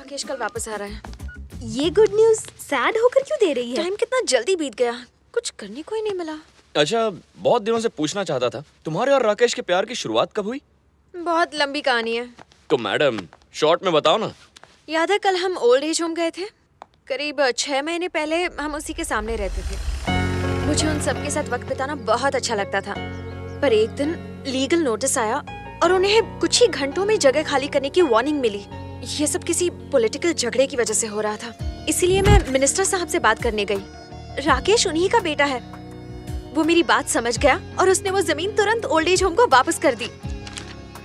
राकेश कल वापस आ रहा है। ये गुड न्यूज सैड होकर क्यों दे रही है? टाइम कितना जल्दी बीत गया, कुछ करने को ही नहीं मिला। अच्छा, बहुत दिनों से पूछना चाहता था, तुम्हारे और राकेश के प्यार की शुरुआत कब हुई? बहुत लंबी कहानी है। तो मैडम शॉर्ट में बताओ ना। याद है कल हम ओल्ड एज होम गए थे? करीब 6 महीने पहले हम उसी के सामने रहते थे। मुझे उन सबके साथ वक्त बिताना बहुत अच्छा लगता था, पर एक दिन लीगल नोटिस आया और उन्हें कुछ ही घंटों में जगह खाली करने की वार्निंग मिली। ये सब किसी पॉलिटिकल झगड़े की वजह से हो रहा था, इसीलिए मैं मिनिस्टर साहब से बात करने गई। राकेश उन्हीं का बेटा है। वो मेरी बात समझ गया और उसने वो जमीन तुरंत ओल्ड एज होम को वापस कर दी।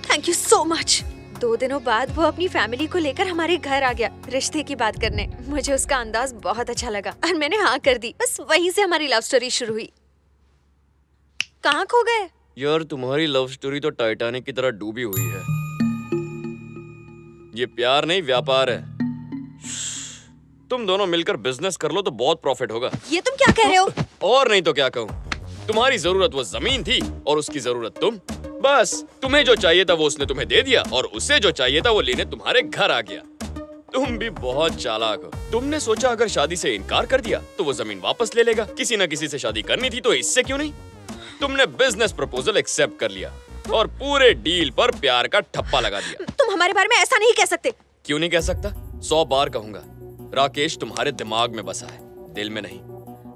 Thank you so much. 2 दिनों बाद वो अपनी फैमिली को लेकर हमारे घर आ गया रिश्ते की बात करने। मुझे उसका अंदाज बहुत अच्छा लगा और मैंने हाँ कर दी। बस वहीं से हमारी लव स्टोरी शुरू हुई। कहाँ खो गए? यार तुम्हारी लव स्टोरी तो टाइटैनिक की तरह डूबी हुई है। ये प्यार नहीं व्यापार है। तुम दोनों मिलकर बिजनेस कर लो तो बहुत प्रॉफिट होगा। ये तुम क्या कह रहे हो? और नहीं तो क्या कहूँ। तुम्हारी जरूरत वो जमीन थी और उसकी जरूरत तुम। बस तुम्हें जो चाहिए था वो उसने तुम्हें दे दिया और उसे जो चाहिए था वो लेने तुम्हारे घर आ गया। तुम भी बहुत चालाक हो। तुमने सोचा अगर शादी से इनकार कर दिया तो वो जमीन वापस ले लेगा। किसी न किसी से शादी करनी थी तो इससे क्यों नहीं। तुमने बिजनेस प्रपोजल एक्सेप्ट कर लिया और पूरे डील पर प्यार का ठप्पा लगा दिया। तुम हमारे बारे में ऐसा नहीं कह सकते। क्यों नहीं कह सकता? 100 बार कहूंगा। राकेश तुम्हारे दिमाग में बसा है, दिल में नहीं।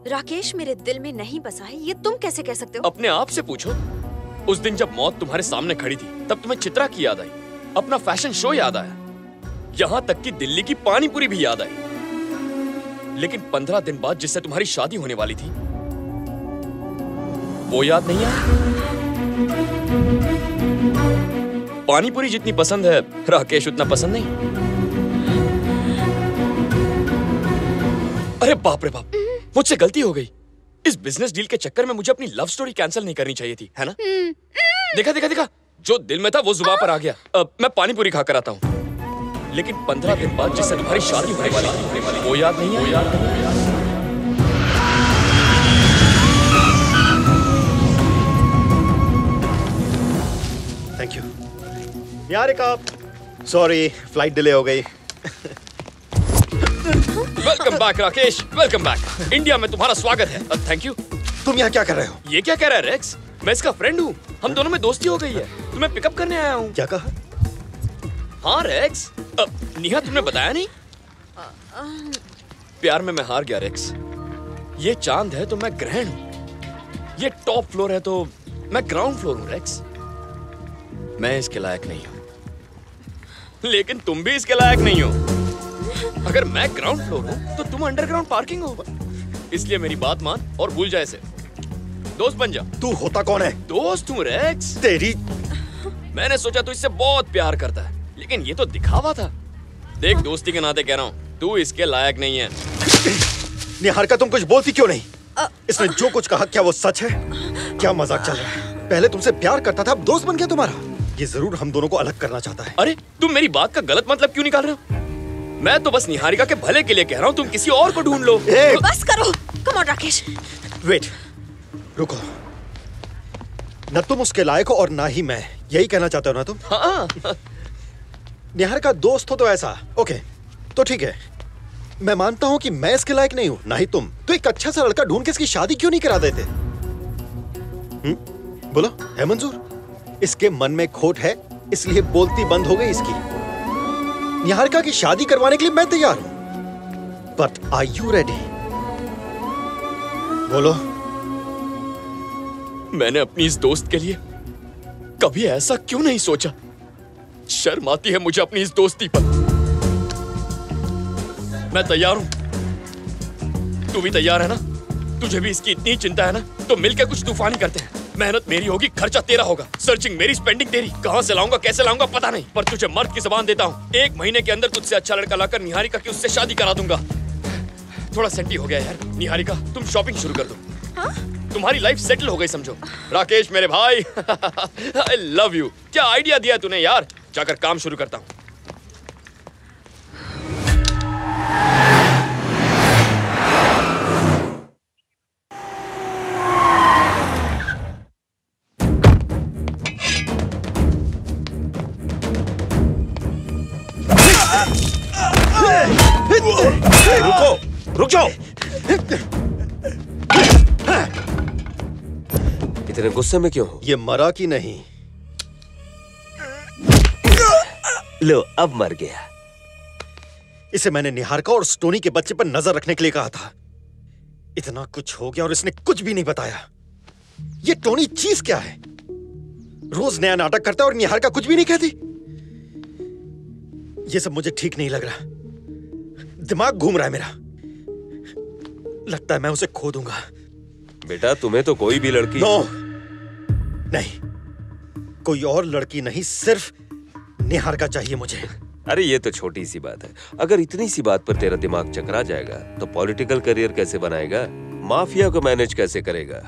राकेश मेरे दिल में नहीं बसा है, ये तुम कैसे कह सकते हो? अपने आप से पूछो। उस दिन जब मौत तुम्हारे सामने खड़ी थी तब तुम्हें चित्रा की याद आई, अपना फैशन शो याद आया, यहाँ तक कि दिल्ली की पानी पूरी भी याद आई। लेकिन 15 दिन बाद जिससे तुम्हारी शादी होने वाली थी वो याद नहीं आई। पानी पूरी जितनी पसंद है राकेश उतना पसंद नहीं। अरे बाप रे बाप, मुझसे गलती हो गई। इस बिजनेस डील के चक्कर में मुझे अपनी लव स्टोरी कैंसिल नहीं करनी चाहिए थी, है ना? देखा देखा देखा, जो दिल में था वो जुबान पर आ गया। मैं पानी पूरी खाकर आता हूँ। लेकिन 15 दिन बाद जिससे तुम्हारी शादी होने वाली थी वो याद नहीं है। Thank you Niharika. Sorry flight delay हो गई। Welcome back Rakesh, welcome back. India में तुम्हारा स्वागत है। Thank you. तुम यहाँ क्या कर रहे हो? ये क्या कह रहा है रेक्स? मैं इसका फ्रेंड हूँ, हम दोनों में दोस्ती हो गई है। तुम्हें पिकअप करने आया हूँ। क्या कहा? हाँ रेक्स। निहा तुमने बताया नहीं? प्यार में मैं हार गया रेक्स। ये चांद है तो मैं ग्रहण हूँ, ये टॉप फ्लोर है तो मैं ग्राउंड फ्लोर हूँ रेक्स। मैं इसके लायक नहीं हूँ, लेकिन तुम भी इसके लायक नहीं हो। अगर मैं ग्राउंड फ्लोर हूँ तो तुम अंडरग्राउंड पार्किंग हो। इसलिए मेरी बात मान और भूल जाए इसे। दोस्त बन जा। तू होता कौन है? दोस्त हूँ रेक्स। तेरी। मैंने सोचा तू इससे बहुत प्यार करता है, लेकिन ये तो दिखावा था। देख दोस्ती के नाते कह रहा हूँ, तू इसके लायक नहीं है। निहारिका तुम कुछ बोलती क्यों नहीं? इसने जो कुछ कहा क्या वो सच है? क्या मजाक चल रहा है? पहले तुमसे प्यार करता था, अब दोस्त बन गया तुम्हारा। ये जरूर हम दोनों को अलग करना चाहता है। अरे तुम मेरी बात का गलत मतलब क्यों निकाल रहे हो? मैं तो बस निहारिका के भले के लिए कह रहा हूँ, तुम किसी और को ढूंढ लो। बस करो। Come on Rakesh. वेट, रुको। न तुम उसके लायक हो और ना ही मैं, यही कहना चाहते हो ना तुम? हाँ। निहारिका दोस्त हो तो ऐसा। ओके तो ठीक है, मैं मानता हूँ कि मैं इसके लायक नहीं हूँ, ना ही तुम। तो एक अच्छा सा लड़का ढूंढ के इसकी शादी क्यों नहीं करा देते? बोलो, है मंजूर? इसके मन में खोट है, इसलिए बोलती बंद हो गई इसकी। निहारिका की शादी करवाने के लिए मैं तैयार हूं, बट आर यू रेडी? बोलो। मैंने अपनी इस दोस्त के लिए कभी ऐसा क्यों नहीं सोचा? शर्म आती है मुझे अपनी इस दोस्ती पर। मैं तैयार हूं, तू भी तैयार है ना? तुझे भी इसकी इतनी चिंता है ना? तो मिलकर कुछ तूफानी करते हैं। मेहनत मेरी होगी, खर्चा तेरा होगा, सर्चिंग मेरी, स्पेंडिंग तेरी। कहां से लाऊंगा, कैसे लाऊंगा पता नहीं, पर तुझे मर्द की जबान देता हूं, 1 महीने के अंदर तुझसे अच्छा लड़का लाकर निहारिका की उससे शादी करा दूंगा। थोड़ा सेंटी हो गया यार। निहारिका तुम शॉपिंग शुरू कर दो। हाँ? तुम्हारी लाइफ सेटल हो गई समझो। राकेश मेरे भाई, आई लव यू। क्या आइडिया दिया तूने यार। जाकर काम शुरू करता हूँ। रुको, रुक जाओ। इतने गुस्से में क्यों हो? ये मरा कि नहीं? लो, अब मर गया। इसे मैंने निहारिका और स्टोनी के बच्चे पर नजर रखने के लिए कहा था। इतना कुछ हो गया और इसने कुछ भी नहीं बताया। ये टोनी चीज क्या है? रोज नया नाटक करता है और निहारिका कुछ भी नहीं कहती। ये सब मुझे ठीक नहीं लग रहा। दिमाग घूम रहा है मेरा। लगता है मैं उसे खो दूंगा। बेटा, तुम्हें तो कोई भी लड़की नहीं, कोई और लड़की नहीं, सिर्फ निहारिका चाहिए मुझे। अरे ये तो छोटी सी बात है। अगर इतनी सी बात पर तेरा दिमाग चकरा जाएगा तो पॉलिटिकल करियर कैसे बनाएगा? माफिया को मैनेज कैसे करेगा?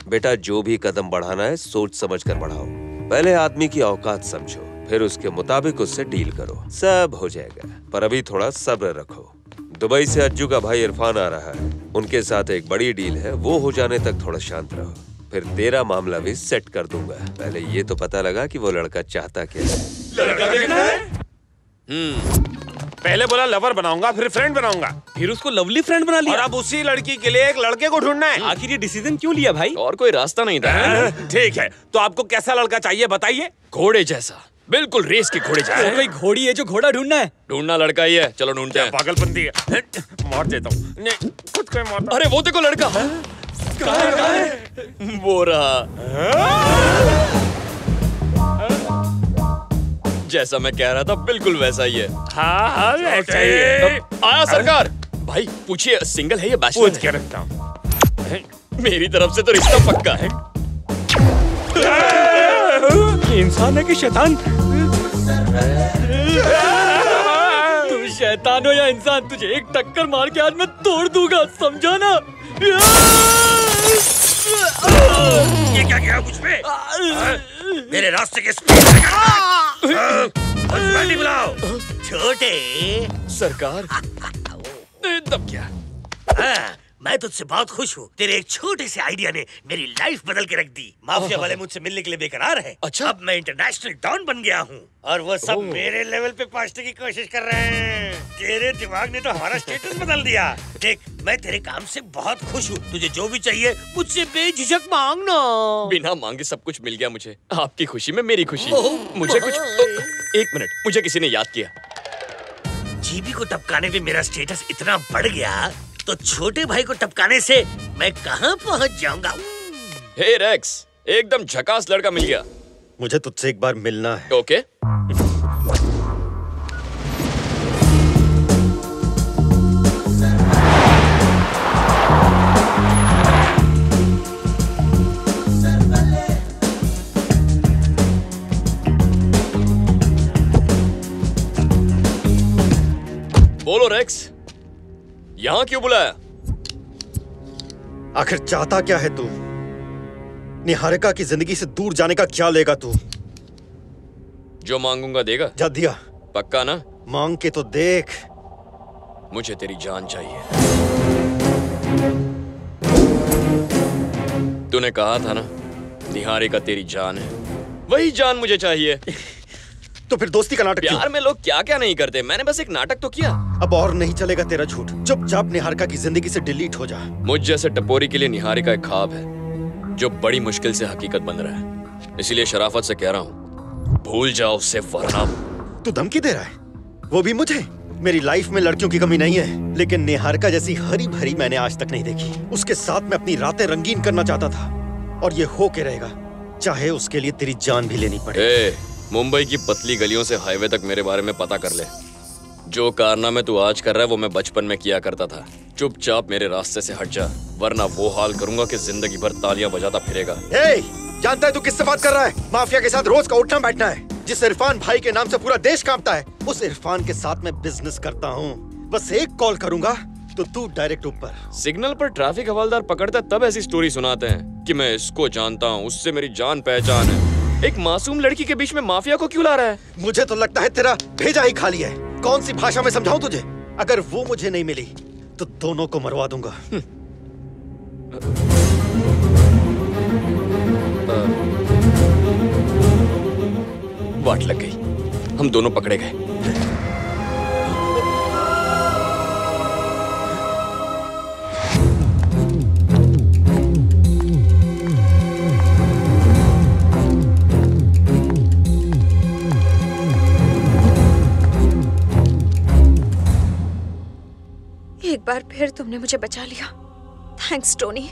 बेटा, जो भी कदम बढ़ाना है सोच समझ कर बढ़ाओ। पहले आदमी की औकात समझो, फिर उसके मुताबिक उससे डील करो, सब हो जाएगा। पर अभी थोड़ा सब्र रखो। दुबई से अज्जू का भाई इरफान आ रहा है, उनके साथ एक बड़ी डील है, वो हो जाने तक थोड़ा शांत रहो, फिर तेरा मामला भी सेट कर दूंगा। पहले ये तो पता लगा कि वो लड़का चाहता क्या है। लड़का देखना है? पहले बोला लवर बनाऊंगा, फिर फ्रेंड बनाऊंगा, फिर उसको लवली फ्रेंड बना लिया। और अब उसी लड़की के लिए एक लड़के को ढूंढना है। आखिर ये डिसीजन क्यों लिया भाई? और कोई रास्ता नहीं था। ठीक है, तो आपको कैसा लड़का चाहिए बताइए। घोड़े जैसा, बिल्कुल रेस के घोड़े जैसा। कोई घोड़ी है जो घोड़ा ढूंढना है? ढूंढना लड़का ही है, चलो ढूंढते हैं। पागलपंती है, मार देता हूँ। नहीं, खुद को मारता। अरे वो देखो लड़का। कहाँ है? वो रहा। जैसा मैं कह रहा था बिल्कुल वैसा ही है। हाँ, ऐसा ही है। आया सरकार। भाई पूछिए, सिंगल है या बैचलर? पूछ के रखता हूँ। मेरी तरफ से तो रिश्ता पक्का है। ये इंसान है कि शैतान? तू शैतान हो या इंसान, तुझे एक टक्कर मार के आज मैं तोड़ दूंगा, समझा ना? ये क्या किया मुझ पे? मेरे रास्ते के बुलाओ। छोटे सरकार तब क्या? मैं तुझसे बहुत खुश हूँ। तेरे एक छोटे से आइडिया ने मेरी लाइफ बदल के रख दी। माफिया वाले मुझसे मिलने के लिए बेकरार हैं। अच्छा? अब मैं इंटरनेशनल डॉन बन गया हूँ और वो सब मेरे लेवल पे पहुँचने की कोशिश कर रहे हैं। तेरे दिमाग ने तो हमारा स्टेटस बदल दिया। देख, मैं तेरे काम से बहुत खुश हूँ। तुझे जो भी चाहिए मुझसे बेझिझक मांगना। बिना मांगे सब कुछ मिल गया मुझे। आपकी खुशी में मेरी खुशी। मुझे कुछ एक मिनट, मुझे किसी ने याद किया। जीबी को टपकाने पे मेरा स्टेटस इतना बढ़ गया तो छोटे भाई को टपकाने से मैं कहाँ पहुँच जाऊंगा। हे रेक्स, एकदम झकास लड़का मिल गया। मुझे तुझसे एक बार मिलना है। ओके। बोलो रेक्स, यहाँ क्यों बुलाया? आखिर चाहता क्या है तू? निहारिका की जिंदगी से दूर जाने का क्या लेगा तू? जो मांगूंगा देगा? जा दिया। पक्का ना? मांग के तो देख। मुझे तेरी जान चाहिए। तूने कहा था ना, निहारिका तेरी जान है। वही जान मुझे चाहिए। तो फिर दोस्ती का नाटक क्यों? प्यार में लोग क्या क्या नहीं करते। मैंने बस एक नाटक तो किया। अब और नहीं चलेगा तेरा झूठ। चुपचाप निहारिका की जिंदगी से डिलीट हो जा। मुझ जैसे टपोरी के लिए निहारिका एक ख्वाब है जो बड़ी मुश्किल से हकीकत बन रहा है। इसीलिए शराफत से कह रहा हूँ, भूल जाओ उससे, वरना। तू धमकी दे रहा है? वो भी मुझे? मेरी लाइफ में लड़कियों की कमी नहीं है, लेकिन निहारिका जैसी हरी भरी मैंने आज तक नहीं देखी। उसके साथ मैं अपनी रातें रंगीन करना चाहता था और ये हो के रहेगा, चाहे उसके लिए तेरी जान भी लेनी पड़े। मुंबई की पतली गलियों से हाईवे तक मेरे बारे में पता कर ले। जो कारनामे तू आज कर रहा है वो मैं बचपन में किया करता था। चुपचाप मेरे रास्ते से हट जा, वरना वो हाल करूंगा कि जिंदगी भर तालियां बजाता फिरेगा। जानता है तू किससे बात कर रहा है? माफिया के साथ रोज का उठना बैठना है। जिस इरफान भाई के नाम से पूरा देश कांपता है, उस इरफान के साथ मैं बिजनेस करता हूँ। बस एक कॉल करूंगा तो तू डायरेक्ट ऊपर। सिग्नल पर ट्रैफिक हवलदार पकड़ता है तब ऐसी स्टोरी सुनाते हैं कि मैं इसको जानता हूँ, उससे मेरी जान पहचान है। एक मासूम लड़की के बीच में माफिया को क्यों ला रहा है? मुझे तो लगता है तेरा भेजा ही खाली है। कौन सी भाषा में समझाऊं तुझे? अगर वो मुझे नहीं मिली तो दोनों को मरवा दूंगा। वाट लग गई, हम दोनों पकड़े गए। एक बार फिर तुमने मुझे बचा लिया। Thanks Tony.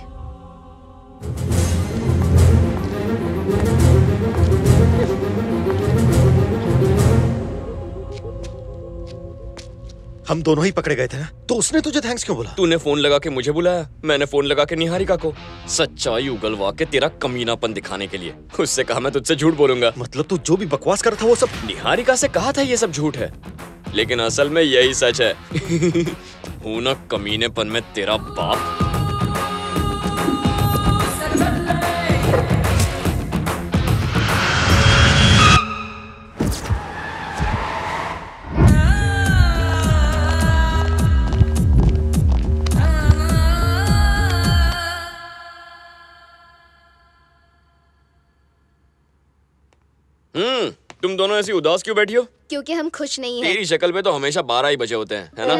हम दोनों ही पकड़े गए थे ना, तो उसने तुझे थैंक्स क्यों बोला? तूने फोन लगा के मुझे बुलाया, मैंने फोन लगा के निहारिका को। सच्चाई उगलवा के तेरा कमीनापन दिखाने के लिए। उससे कहा मैं तुझसे झूठ बोलूंगा। मतलब तू जो भी बकवास कर रहा था वो सब? निहारिका से कहा था ये सब झूठ है, लेकिन असल में यही सच है। हूं ना कमीनेपन में तेरा बाप। तुम दोनों ऐसी उदास क्यों बैठी हो? क्योंकि हम खुश नहीं हैं। तेरी शक्ल पे तो हमेशा 12 ही बजे होते हैं, है ना?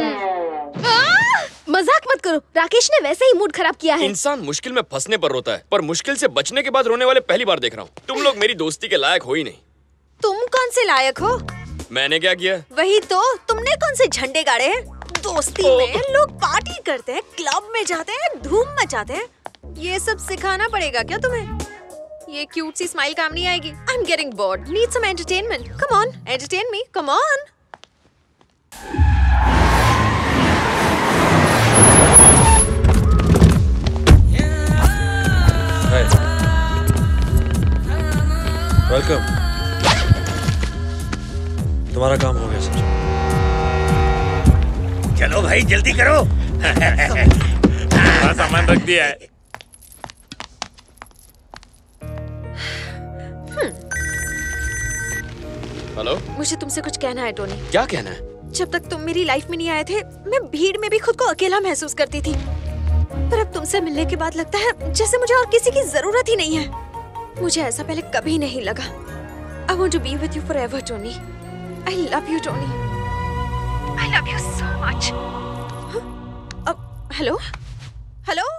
मजाक मत करो, राकेश ने वैसे ही मूड खराब किया है। इंसान मुश्किल में फंसने पर रोता है, पर मुश्किल से बचने के बाद रोने वाले पहली बार देख रहा हूँ। तुम लोग मेरी दोस्ती के लायक हो ही नहीं। तुम कौन से लायक हो? मैंने क्या किया? वही तो, तुमने कौन से झंडे गाड़े हैं? दोस्ती में लोग पार्टी करते हैं, क्लब में जाते हैं, धूम मचाते हैं। ये सब सिखाना पड़ेगा क्या तुम्हें? ये क्यूट सी स्माइल काम नहीं आएगी। I am getting bored, need some entertainment. Come on, entertain me, come on. Welcome. तुम्हारा काम हो गया सर। चलो भाई जल्दी करो। सामान रख दिया है। हेलो, मुझे तुमसे कुछ कहना है टोनी। क्या कहना है? जब तक तुम मेरी लाइफ में नहीं आए थे, मैं भीड़ में भी खुद को अकेला महसूस करती थी। पर अब तुमसे मिलने के बाद लगता है जैसे मुझे और किसी की जरूरत ही नहीं है। मुझे ऐसा पहले कभी नहीं लगा। I want to be with you forever, Tony. I love you, Tony. I love you so much. Hello? Hello?